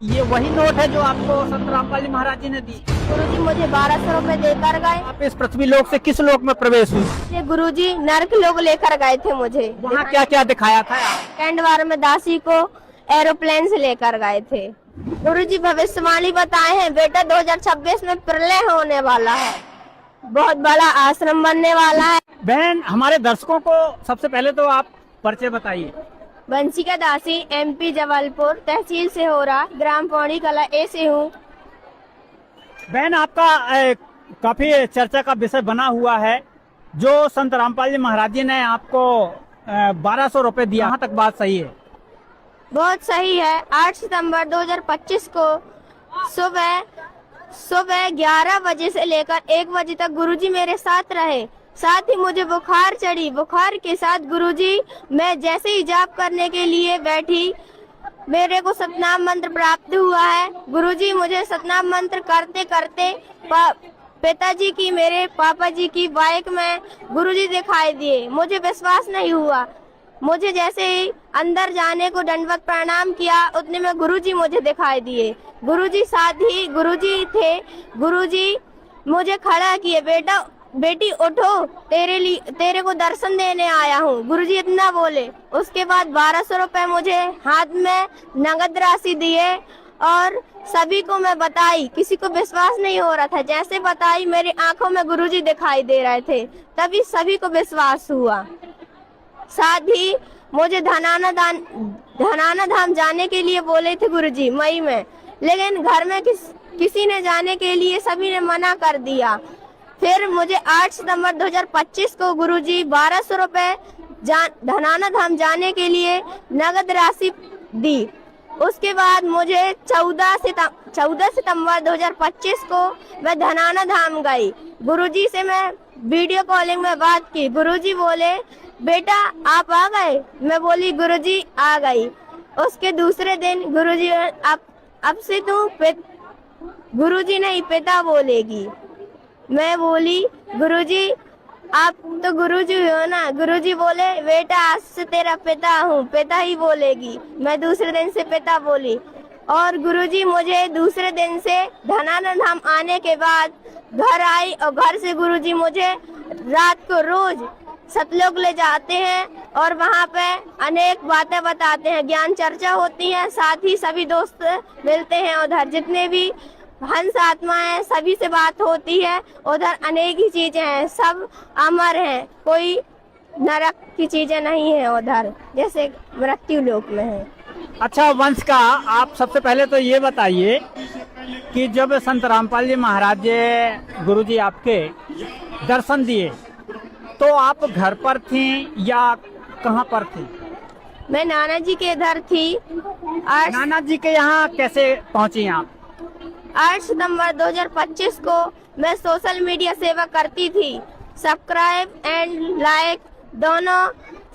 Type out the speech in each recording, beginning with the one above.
ये वही नोट है जो आपको संत रामपाल जी महाराज जी ने दी। गुरुजी मुझे 1200 रुपए देकर गए। आप इस पृथ्वी लोक से किस लोक में प्रवेश हुई? ये गुरुजी नरक लोग लेकर गए थे मुझे। वहाँ क्या क्या दिखाया था? कैंडवार में दासी को एरोप्लेन से लेकर गए थे। गुरुजी भविष्यवाणी बताए हैं, बेटा 2026 में प्रलय होने वाला है, बहुत बड़ा आश्रम बनने वाला है। बहन, हमारे दर्शकों को सबसे पहले तो आप परिचय बताइए। वंशिका दासी, MP जबलपुर, तहसील सिहोरा, ग्राम पौड़ी कला ए से हूँ। बहन, आपका काफी चर्चा का विषय बना हुआ है, जो संत रामपाल जी महाराज जी ने आपको 1200 रुपए दिया। यहाँ तक बात सही है? बहुत सही है। 8 सितंबर 2025 को सुबह 11 बजे से लेकर 1 बजे तक गुरुजी मेरे साथ रहे। साथ ही मुझे बुखार चढ़ी। बुखार के साथ गुरुजी, मैं जैसे ही जाप करने के लिए बैठी, मेरे को सतनाम मंत्र प्राप्त हुआ है। गुरुजी मुझे सतनाम मंत्र करते करते पिताजी की, मेरे पापा जी की बाइक में गुरुजी दिखाई दिए। मुझे विश्वास नहीं हुआ। मुझे जैसे ही अंदर जाने को दंडवत प्रणाम किया, उतने में गुरुजी मुझे दिखाई दिए। गुरुजी साथ ही गुरुजी थे। गुरुजी मुझे खड़ा किए, बेटा बेटी उठो, तेरे को दर्शन देने आया हूँ, गुरुजी इतना बोले। उसके बाद 1200 रुपए मुझे हाथ में नगद राशि दिए और सभी को मैं बताई। किसी को विश्वास नहीं हो रहा था। जैसे बताई, मेरी आंखों में गुरुजी दिखाई दे रहे थे, तभी सभी को विश्वास हुआ। साथ ही मुझे धनाना धाम जाने के लिए बोले थे गुरुजी मई में, लेकिन घर में किसी ने जाने के लिए सभी ने मना कर दिया। फिर मुझे 8 सितंबर 2025 को गुरुजी 1200 रुपए धनाना धाम जाने के लिए नगद राशि दी। उसके बाद मुझे 14 सितंबर 2025 को मैं धनाना धाम गई। गुरुजी से मैं वीडियो कॉलिंग में बात की। गुरुजी बोले, बेटा आप आ गए? मैं बोली, गुरुजी आ गई। उसके दूसरे दिन गुरुजी, अब से तू गुरुजी नहीं पिता बोलेगी। मैं बोली, गुरुजी आप तो गुरुजी हो ना? गुरुजी बोले, बेटा आज से तेरा पिता हूँ, पिता ही बोलेगी। मैं दूसरे दिन से पिता बोली। और गुरुजी मुझे दूसरे दिन से धनाना धाम आने के बाद घर आई, और घर से गुरुजी मुझे रात को रोज सतलोक ले जाते हैं और वहाँ पे अनेक बातें बताते हैं, ज्ञान चर्चा होती है। साथ ही सभी दोस्त मिलते हैं उधर, जितने भी हंस आत्मा है सभी से बात होती है। उधर अनेक ही चीजें हैं, सब अमर हैं, कोई नरक की चीजें नहीं है उधर, जैसे मृत्यु लोक में है। अच्छा वंश का, आप सबसे पहले तो ये बताइए कि जब संत रामपाल जी महाराज जी गुरुजी आपके दर्शन दिए, तो आप घर पर थी या कहाँ पर थी? मैं नाना जी के इधर थी। नाना जी के यहाँ कैसे पहुँची आप? 8 सितंबर 2025 को मैं सोशल मीडिया सेवा करती थी। सब्सक्राइब एंड लाइक दोनों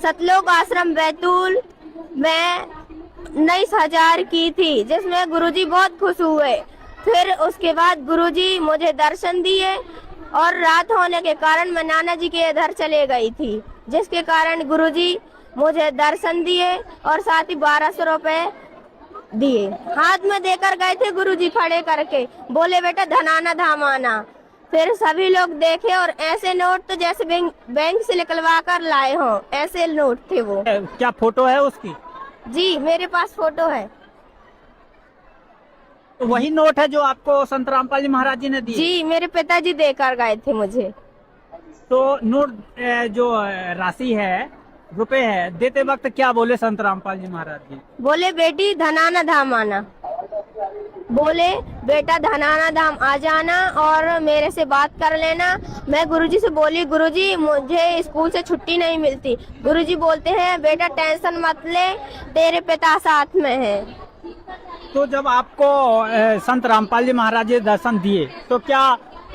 सतलोक आश्रम बैतूल में 19,000 की थी, जिसमें गुरुजी बहुत खुश हुए। फिर उसके बाद गुरुजी मुझे दर्शन दिए और रात होने के कारण मैं नाना जी के इधर चले गई थी, जिसके कारण गुरुजी मुझे दर्शन दिए और साथ ही 1200 रुपए दिए। हाथ में देकर गए थे गुरुजी खड़े करके, बोले बेटा धनाना धाम आना। फिर सभी लोग देखे और ऐसे नोट तो जैसे बैंक से निकलवा कर लाए हो, ऐसे नोट थे वो। क्या फोटो है उसकी? जी मेरे पास फोटो है। तो वही नोट है जो आपको संत रामपाल जी महाराज जी ने दी? जी मेरे पिताजी देकर गए थे मुझे। तो नोट जो राशि है, रुपए है, देते वक्त क्या बोले संत रामपाल जी महाराज जी? बोले बेटी धनाना धाम आना, बोले बेटा धनाना धाम आ जाना और मेरे से बात कर लेना। मैं गुरुजी से बोली, गुरुजी मुझे स्कूल से छुट्टी नहीं मिलती। गुरुजी बोलते हैं, बेटा टेंशन मत ले, तेरे पिता साथ में है। तो जब आपको संत रामपाल जी महाराज जी दर्शन दिए, तो क्या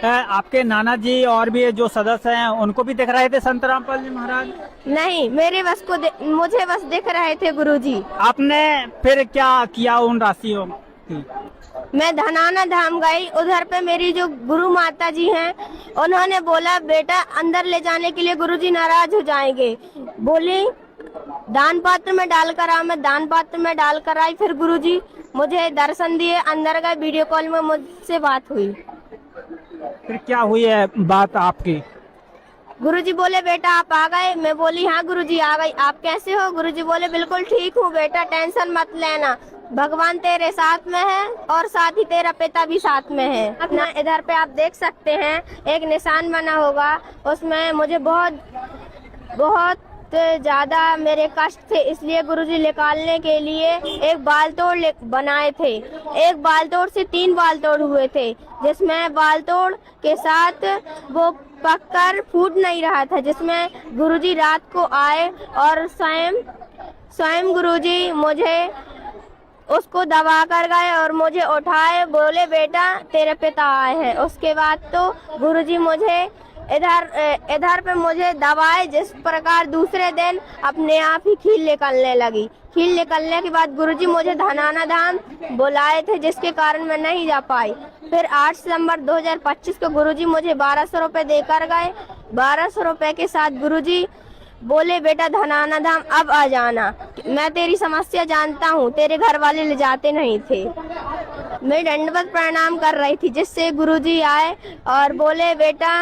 आपके नाना जी और भी जो सदस्य हैं उनको भी दिख रहे थे संत रामपाल जी महाराज? नहीं, मुझे बस दिख रहे थे गुरुजी। आपने फिर क्या किया उन राशियों की? मैं धनाना धाम गई। उधर पे मेरी जो गुरु माता जी हैं, उन्होंने बोला बेटा अंदर ले जाने के लिए गुरुजी नाराज हो जाएंगे। बोली दान पात्र में डालकर आओ। मैं दान पात्र में डालकर आई। फिर गुरुजी मुझे दर्शन दिए, अंदर गए, वीडियो कॉल में मुझसे बात हुई। फिर क्या हुई है बात आपकी? गुरुजी बोले बेटा आप आ गए? मैं बोली हाँ गुरुजी आ गई। आप कैसे हो? गुरुजी बोले बिल्कुल ठीक हूँ बेटा, टेंशन मत लेना, भगवान तेरे साथ में है और साथ ही तेरा पिता भी साथ में है। अपना इधर पे आप देख सकते हैं एक निशान बना होगा, उसमें मुझे बहुत बहुत ज्यादा मेरे कष्ट थे, इसलिए गुरुजी निकालने के लिए एक बाल तोड़ बनाए थे। एक बाल तोड़ से 3 बाल तोड़ हुए थे, जिसमें बाल तोड़ के साथ वो पककर फूट नहीं रहा था, जिसमें गुरुजी रात को आए और स्वयं गुरुजी मुझे उसको दबा कर गए और मुझे उठाए, बोले बेटा तेरे पिता आए हैं। उसके बाद तो गुरुजी मुझे इधर पे मुझे दबाए, जिस प्रकार दूसरे दिन अपने आप ही खील निकलने लगी। खील निकलने के बाद गुरुजी मुझे धनाना धाम बुलाए थे, जिसके कारण मैं नहीं जा पाई। फिर 8 सितंबर 2025 को गुरुजी मुझे 1200 रुपए देकर गए। 1200 रुपए के साथ गुरुजी बोले बेटा धनाना धाम अब आ जाना, मैं तेरी समस्या जानता हूँ, तेरे घर वाले ले जाते नहीं थे। मैं दंडवत प्रणाम कर रही थी, जिससे गुरुजी आए और बोले बेटा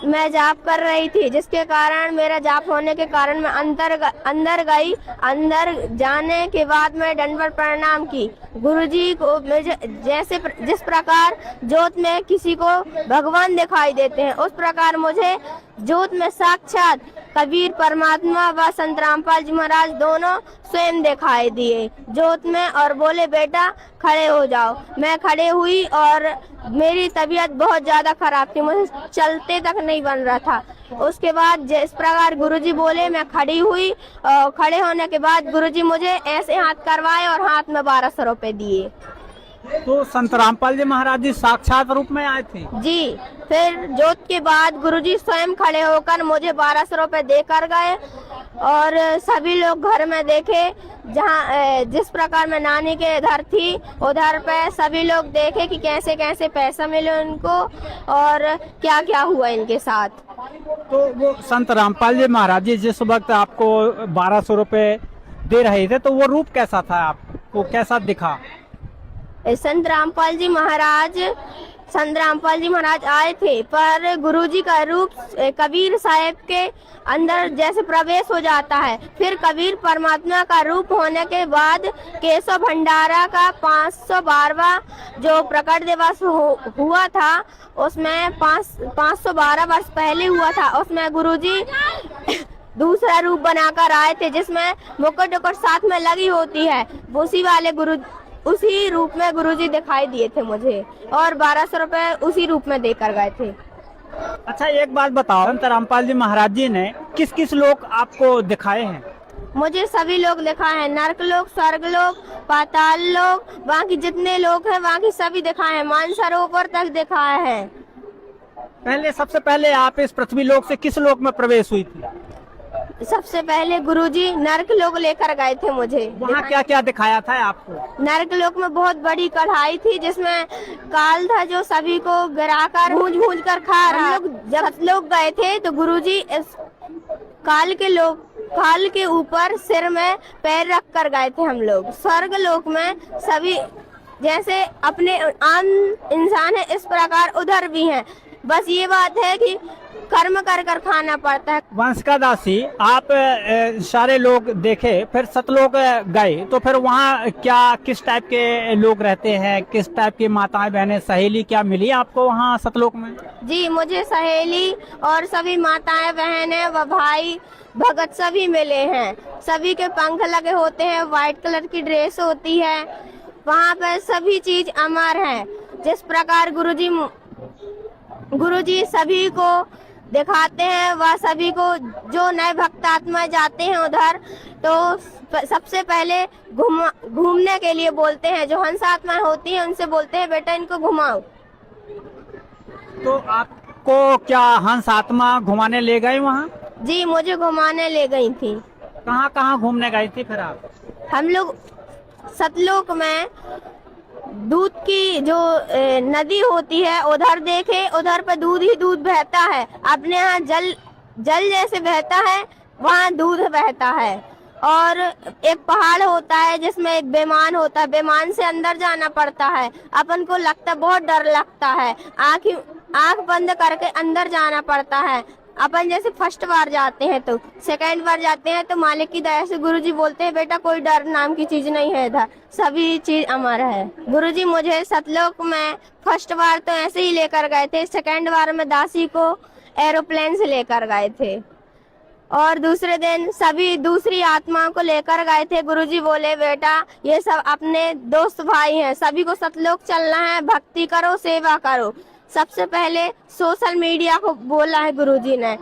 मैं जाप कर रही थी, जिसके कारण मेरा जाप होने के कारण मैं अंदर गई। अंदर जाने के बाद मैं दंडवत प्रणाम की। गुरुजी को जैसे जिस प्रकार ज्योत में किसी को भगवान दिखाई देते हैं, उस प्रकार मुझे ज्योत में साक्षात कबीर परमात्मा व संत रामपाल जी महाराज दोनों स्वयं दिखाई दिए ज्योत में, और बोले बेटा खड़े हो जाओ। मैं खड़े हुई और मेरी तबीयत बहुत ज्यादा खराब थी, मुझे चलते तक नहीं बन रहा था। उसके बाद जिस प्रकार गुरुजी बोले मैं खड़ी हुई, और खड़े होने के बाद गुरुजी मुझे ऐसे हाथ करवाए और हाथ में 1200 रुपए दिए। तो संत रामपाल जी महाराज जी साक्षात रूप में आए थे? जी। फिर ज्योत के बाद गुरुजी स्वयं खड़े होकर मुझे 1200 रुपए देकर गए, और सभी लोग घर में देखे, जहाँ जिस प्रकार मैं नानी के इधर थी उधर पे सभी लोग देखे कि कैसे कैसे पैसा मिले उनको और क्या क्या हुआ इनके साथ। तो वो संत रामपाल जी महाराज जी जिस वक्त आपको 1200 रुपए दे रहे थे, तो वो रूप कैसा था, आपको कैसा दिखा? संत रामपाल जी महाराज आए थे, पर गुरुजी का रूप कबीर साहब के अंदर जैसे प्रवेश हो जाता है। फिर कबीर परमात्मा का रूप होने के बाद केशव भंडारा का 512वां जो प्रकट दिवस हुआ था, उसमें 512 वर्ष पहले हुआ था, उसमें गुरुजी दूसरा रूप बनाकर आए थे, जिसमें मुकुट साथ में लगी होती है। उसी रूप में गुरुजी दिखाई दिए थे मुझे, और 1200 रुपए उसी रूप में देकर गए थे। अच्छा एक बात बताओ, संत रामपाल जी महाराज जी ने किस किस लोग आपको दिखाए हैं? मुझे सभी लोग दिखाए हैं, नरक लोक, स्वर्ग लोक, पाताल लोक, वहाँ की जितने लोग हैं वहाँ की सभी दिखाए हैं, मानसरोवर तक दिखाए हैं। पहले सबसे पहले आप इस पृथ्वी लोक से किस लोक में प्रवेश हुई थी? सबसे पहले गुरुजी नरक लोक लेकर गए थे मुझे। वहाँ क्या क्या दिखाया था आपको? नरक लोक में बहुत बड़ी कढ़ाई थी, जिसमें काल था जो सभी को गिराकर भूंज कर खा रहा। हम लोग जब लोग गए थे तो गुरुजी इस काल के ऊपर सिर में पैर रख कर गए थे हम लोग। स्वर्ग लोक में सभी जैसे अपने आम इंसान है, इस प्रकार उधर भी हैं। बस ये बात है कि कर्म कर कर खाना पड़ता है। वंश का दासी आप सारे लोग देखे, फिर सतलोक गए, तो फिर वहाँ क्या किस टाइप के लोग रहते हैं, किस टाइप की माताएं बहनें, सहेली क्या मिली आपको वहाँ सतलोक में? जी, मुझे सहेली और सभी माताएं बहनें व भाई भगत सभी मिले हैं। सभी के पंख लगे होते हैं, व्हाइट कलर की ड्रेस होती है, वहाँ पर सभी चीज अमर है। जिस प्रकार गुरुजी सभी को दिखाते हैं, वह सभी को जो नए भक्त आत्मा जाते हैं उधर, तो सबसे पहले घूमने के लिए बोलते हैं। जो हंस आत्मा होती है उनसे बोलते हैं बेटा इनको घुमाओ। तो आपको क्या हंस आत्मा घुमाने ले गए वहाँ? जी, मुझे घुमाने ले गई थी। कहाँ कहाँ घूमने गई थी फिर आप? हम लोग सतलोक में दूध की जो नदी होती है उधर देखे, उधर पर दूध ही दूध बहता है। अपने यहाँ जल जैसे बहता है, वहाँ दूध बहता है। और एक पहाड़ होता है जिसमें एक विमान होता है, विमान से अंदर जाना पड़ता है। अपन को लगता बहुत डर लगता है, आंख बंद करके अंदर जाना पड़ता है। अपन जैसे फर्स्ट बार जाते हैं तो सेकंड बार जाते हैं तो मालिक की दया से गुरुजी बोलते हैं बेटा कोई डर नाम की चीज नहीं है, इधर सभी चीज अमर है। गुरुजी मुझे सतलोक में फर्स्ट बार तो ऐसे ही लेकर गए थे, सेकंड बार में दासी को एरोप्लेन से लेकर गए थे और दूसरे दिन सभी दूसरी आत्माओं को लेकर गए थे। गुरुजी बोले बेटा ये सब अपने दोस्त भाई हैं, सभी को सतलोक चलना है, भक्ति करो, सेवा करो। सबसे पहले सोशल मीडिया को बोला है गुरुजी ने,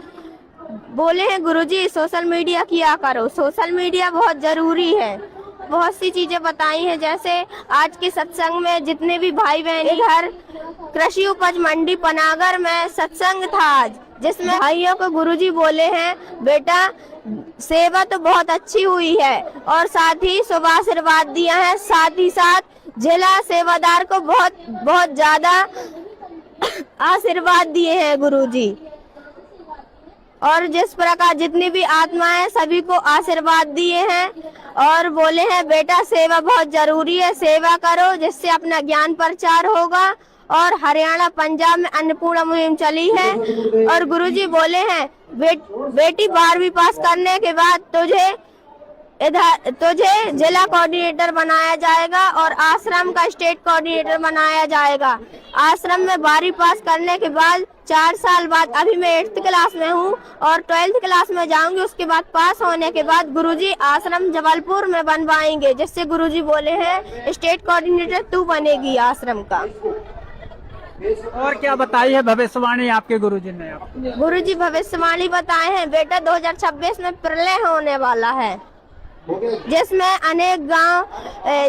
बोले हैं गुरुजी सोशल मीडिया किया करो, सोशल मीडिया बहुत जरूरी है। बहुत सी चीजें बताई हैं, जैसे आज के सत्संग में जितने भी भाई बहन, इधर कृषि उपज मंडी पनागर में सत्संग था आज, जिसमें भाइयों को गुरुजी बोले हैं बेटा सेवा तो बहुत अच्छी हुई है और साथ ही शुभ आशीर्वाद दिया है, साथ ही साथ जिला सेवादार को बहुत बहुत ज्यादा आशीर्वाद दिए हैं गुरुजी। और जिस प्रकार जितनी भी आत्माएं सभी को आशीर्वाद दिए हैं और बोले हैं बेटा सेवा बहुत जरूरी है, सेवा करो जिससे अपना ज्ञान प्रचार होगा। और हरियाणा पंजाब में अन्नपूर्णा मुहिम चली है और गुरुजी बोले हैं बेटी 12वीं पास करने के बाद तुझे जिला कोऑर्डिनेटर बनाया जाएगा और आश्रम का स्टेट कोऑर्डिनेटर बनाया जाएगा। आश्रम में 12वीं पास करने के बाद 4 साल बाद, अभी मैं 8th क्लास में हूँ और 12th क्लास में जाऊंगी, उसके बाद पास होने के बाद गुरुजी आश्रम जबलपुर में बनवाएंगे, जिससे गुरुजी बोले हैं स्टेट कोऑर्डिनेटर तू बनेगी आश्रम का। और क्या बताई है भविष्यवाणी आपके गुरुजी ने? गुरुजी भविष्यवाणी बताए हैं बेटा 2026 में प्रलय होने वाला है, जिसमें अनेक गांव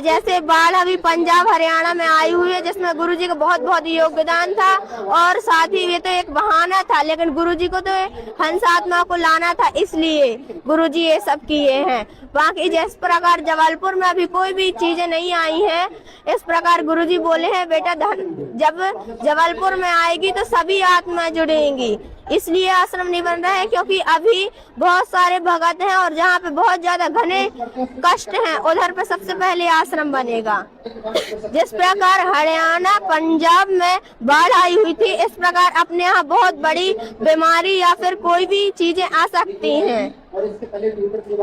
जैसे बाढ़ अभी पंजाब हरियाणा में आई हुई है, जिसमें गुरुजी का बहुत बहुत योगदान था। और साथ ही ये तो एक बहाना था, लेकिन गुरुजी को तो हंस आत्मा को लाना था, इसलिए गुरुजी ये सब किए हैं। बाकी जिस प्रकार जबलपुर में अभी कोई भी चीजें नहीं आई हैं, इस प्रकार गुरुजी बोले हैं बेटा जब जबलपुर में आएगी तो सभी आत्माएं जुड़ेंगी, इसलिए आश्रम नहीं बन रहा है क्योंकि अभी बहुत सारे भगत हैं और जहाँ पे बहुत ज्यादा घने कष्ट हैं उधर पे सबसे पहले आश्रम बनेगा। जिस प्रकार हरियाणा पंजाब में बाढ़ आई हुई थी, इस प्रकार अपने यहाँ बहुत बड़ी बीमारी या फिर कोई भी चीजें आ सकती हैं।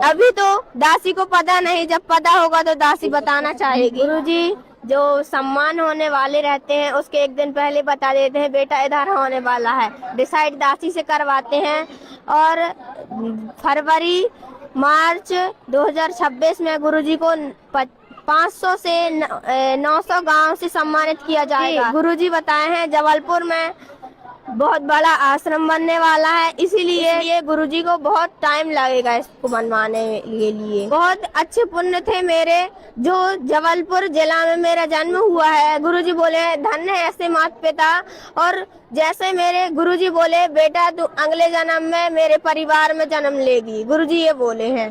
अभी तो दासी को पता नहीं, जब पता होगा तो दासी बताना चाहेगी। गुरुजी जो सम्मान होने वाले रहते हैं उसके एक दिन पहले बता देते हैं बेटा इधर होने वाला है, डिसाइड दासी से करवाते हैं। और फरवरी मार्च 2026 में गुरुजी को 500 से 900 गांव से सम्मानित किया जाएगा। गुरुजी बताए हैं जबलपुर में बहुत बड़ा आश्रम बनने वाला है, इसीलिए ये गुरुजी को बहुत टाइम लगेगा इसको बनवाने के लिए। बहुत अच्छे पुण्य थे मेरे जो जबलपुर जिला में मेरा जन्म हुआ है। गुरुजी बोले धन्य है ऐसे माता पिता, और जैसे मेरे गुरुजी बोले बेटा तू अगले जन्म में मेरे परिवार में जन्म लेगी, गुरुजी ये बोले हैं।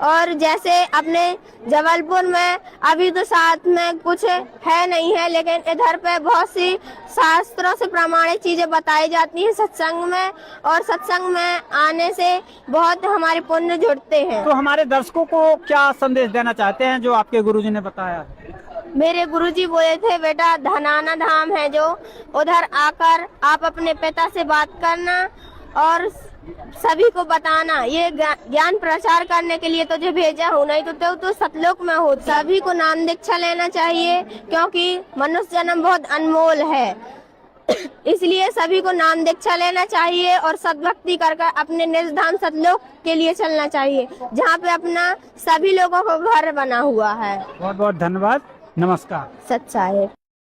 और जैसे अपने जबलपुर में अभी तो साथ में कुछ है नहीं है, लेकिन इधर पे बहुत सी शास्त्रों से प्रमाणित चीजें बताई जाती हैं सत्संग में, और सत्संग में आने से बहुत हमारे पुण्य जुड़ते हैं। तो हमारे दर्शकों को क्या संदेश देना चाहते हैं जो आपके गुरुजी ने बताया? मेरे गुरुजी बोले थे बेटा धनाना धाम है जो, उधर आकर आप अपने पिता से बात करना और सभी को बताना, ये ज्ञान प्रचार करने के लिए तुझे भेजा हूँ, नहीं तो सतलोक में हो। सभी को नाम दीक्षा लेना चाहिए क्योंकि मनुष्य जन्म बहुत अनमोल है, इसलिए सभी को नाम दीक्षा लेना चाहिए और सद्भक्ति कर अपने निज धाम सतलोक के लिए चलना चाहिए, जहाँ पे अपना सभी लोगों को घर बना हुआ है। बहुत बहुत धन्यवाद, नमस्कार। सत साहेब।